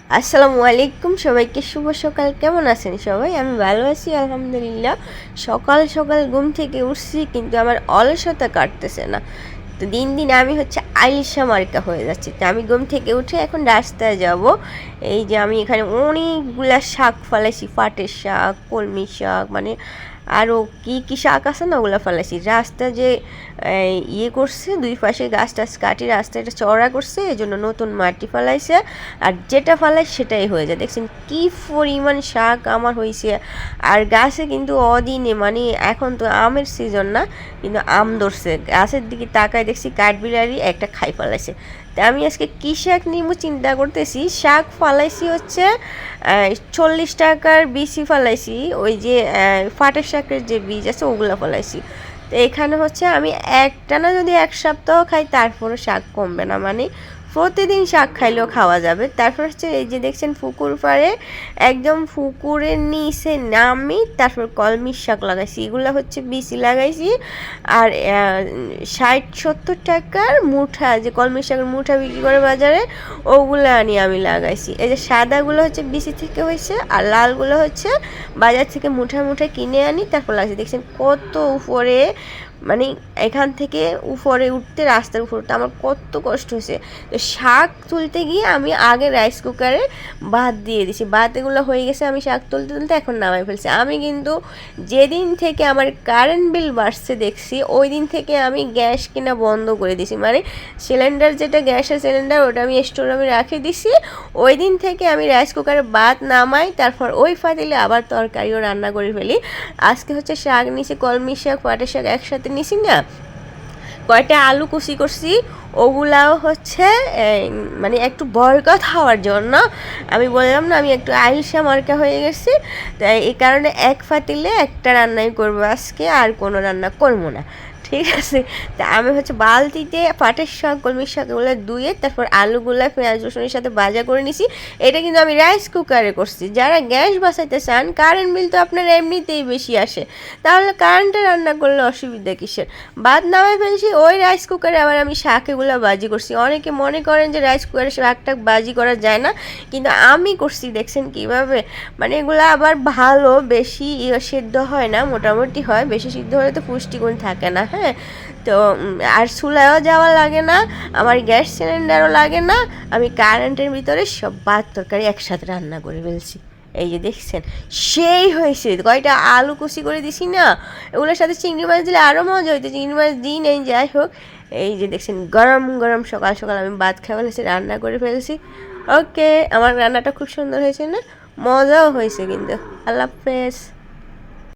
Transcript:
আসসালামু আলাইকুম, সবাইকে শুভ সকাল। কেমন আছেন সবাই? আমি ভালো আছি আলহামদুলিল্লাহ। সকাল সকাল ঘুম থেকে উঠছি, কিন্তু আমার অলসতা কাটতেছে না। তো দিন দিন আমি আইলিশা মার্কা হয়ে যাচ্ছি। তো আমি ঘুম থেকে উঠে এখন রাস্তায় যাব। এই যে আমি এখানে অনেকগুলা শাক ফলাইছি, পাটের শাক, কলমি শাক, মানে আরও কি কি শাক আছে না, ওগুলো ফলাইছি। রাস্তা যে ইয়ে করছে, দুই পাশে গাছ টাছ কাটি রাস্তাটা চওড়া করছে, এই জন্য নতুন মাটি ফলাইছে। আর যেটা ফলাই সেটাই হয়ে যায়। দেখছেন কি পরিমাণ শাক আমার হয়েছে। আর গাছে কিন্তু অদিনে, মানে এখন তো আমের সিজন না, কিন্তু আম ধরছে। গাছের দিকে তাকায় দেখছি কাঠবিড়ালি একটা খাই ফেলাইছে। তা আমি আজকে কী শাক নিব চিন্তা করতেছি। শাক ফালাইছি 40 টাকার বিচি ফালাইছি, ওই যে পাটের শাকের যে বীজ আছে ওগুলো ফলাইছি। তো এখানে আমি একটানা যদি 1 সপ্তাহ খাই তারপরও শাক কমবে না, মানে প্রতিদিন শাক খাইলেও খাওয়া যাবে। তারপর এই যে দেখছেন পুকুর পাড়ে, একদম পুকুরের নিচে নামি তারপর কলমির শাক লাগাইছি। এগুলো বিচি লাগাইছি। আর 60-70 টাকার মুঠা, যে কলমির শাকের মুঠা বিক্রি করে বাজারে, ওগুলো আনি আমি লাগাইছি। এই যে সাদাগুলো বিচি থেকে হয়েছে, আর লালগুলো বাজার থেকে মুঠা মুঠা কিনে আনি তারপর লাগাইছি। দেখছেন কত উপরে, মানে এখান থেকে উপরে উঠতে, রাস্তার উপর উঠতে আমার কত কষ্ট হয়েছে। তো শাক তুলতে গিয়ে আমি আগে রাইস কুকারে ভাত দিয়ে দিছি। ভাত এগুলো হয়ে গেছে, আমি শাক তুলতে তুলতে এখন নামাই ফেলছি। আমি কিন্তু যেদিন থেকে আমার কারেন্ট বিল বাড়ছে দেখছি, ওই দিন থেকে আমি গ্যাস কিনা বন্ধ করে দিছি। মানে সিলিন্ডার, যেটা গ্যাসের সিলিন্ডার, ওটা আমি স্টোর রুমে রাখে দিছি। ওই দিন থেকে আমি রাইস কুকারে ভাত নামাই, তারপর ওই ফাতিলে আবার তরকারিও রান্না করে ফেলি। আজকে শাক নিছি, কলমি শাক, পাটের শাক একসাথে নিছি না, কয়টা আলু কুচি করছি, ওগুলাও মানে একটু বরকত হওয়ার জন্য। আমি বললাম না আমি একটু আইলসা মার্কা হয়ে গেছি, তাই এই কারণে এক ফাতিলে একটা রান্নাই করবো আজকে, আর কোনো রান্না করবো না, ঠিক আছে। তা আমি বালতিতে পাটের শাক, কলমির শাক এগুলো ধুয়ে তারপর আলুগুলা পেঁয়াজ রসুনের সাথে ভাজা করে নিছি। এটা কিন্তু আমি রাইস কুকারে করছি। যারা গ্যাস বাঁচাইতে চান, কারেন্ট বিল তো আপনার এমনিতেই বেশি আসে, তাহলে কারেন্টে রান্না করলে অসুবিধা কিসের। ভাত নামাই ফেলছি, ওই রাইস কুকারে আবার আমি শাক এগুলো ভাজি করছি। অনেকে মনে করেন যে রাইস কুকারে শাকটা ভাজি করা যায় না, কিন্তু আমি করছি। দেখছেন কিভাবে, মানে এগুলো আবার ভালো, বেশি সেদ্ধ হয় না, মোটামুটি হয়। বেশি সিদ্ধ হলে তো পুষ্টিগুণ থাকে না। হ্যাঁ, তো আর চুলায়ও যাওয়া লাগে না, আমার গ্যাস সিলিন্ডারও লাগে না। আমি কারেন্টের ভিতরে সব ভাত তরকারি একসাথে রান্না করে ফেলছি। এই যে দেখছেন সেই হয়েছে। কয়টা আলু কুচি করে দিছি না, এগুলোর সাথে চিংড়ি মাছ দিলে আরও মজা হইতো। চিংড়ি মাছ দিই নেই, যাই হোক। এই যে দেখছেন গরম গরম সকাল সকাল আমি ভাত খাওয়া ফেলেছি, রান্না করে ফেলছি। ওকে, আমার রান্নাটা খুব সুন্দর হয়েছে না, মজাও হয়েছে কিন্তু। আল্লাহ হাফেজ।